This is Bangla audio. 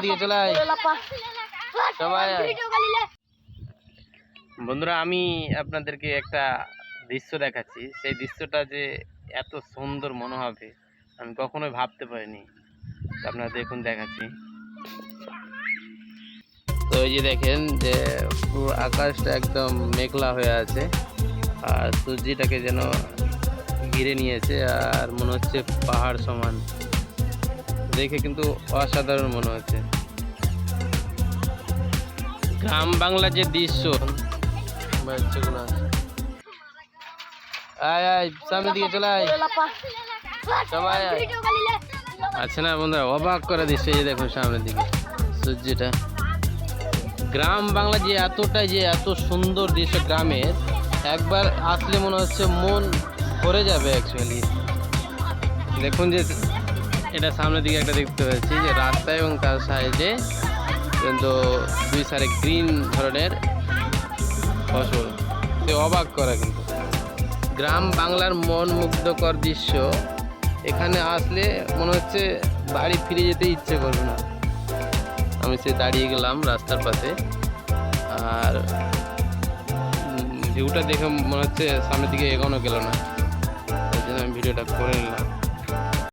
দিকে চলে আয় সবাই। বন্ধুরা, আমি আপনাদেরকে একটা দৃশ্য দেখাচ্ছি। সেই দৃশ্যটা যে এত সুন্দর মনে হবে আমি কখনোই ভাবতে পারিনি। আপনারা দেখুন, দেখাচ্ছি। তো এই যে দেখেন যে পুরো আকাশটা একদম মেঘলা হয়ে আছে, আর সূর্যটাকে যেন ঘিরে নিয়েছে, আর মনে হচ্ছে পাহাড় সমান। দেখে কিন্তু অসাধারণ মনে হচ্ছে। গ্রাম বাংলার যে দৃশ্য, আয় আয় সামনের দিকে চলে আয় সবাই। আছে না বন্ধুরা, অবাক করা দৃশ্য। এই যে দেখুন সামনের দিকে সূর্যটা। গ্রাম বাংলা যে এতটাই যে এত সুন্দর দৃশ্য গ্রামের, একবার আসলে মনে হচ্ছে মন ভরে যাবে অ্যাকচুয়ালি। দেখুন যে এটা সামনের দিকে একটা দেখতে পাচ্ছি যে রাস্তা, এবং তার সাইডে কিন্তু দুই সাইডে গ্রিন ধরনের ফসল। সে অবাক করা কিন্তু গ্রাম বাংলার মন মুগ্ধকর দৃশ্য। এখানে আসলে মনে হচ্ছে বাড়ি ফিরে যেতে ইচ্ছে করবে না। আমি সে দাঁড়িয়ে গেলাম রাস্তার পাশে, আর ভিউটা দেখে মনে হচ্ছে সামনের দিকে এগোনো গেল না, তাই জন্য আমি ভিডিওটা করে নিলাম।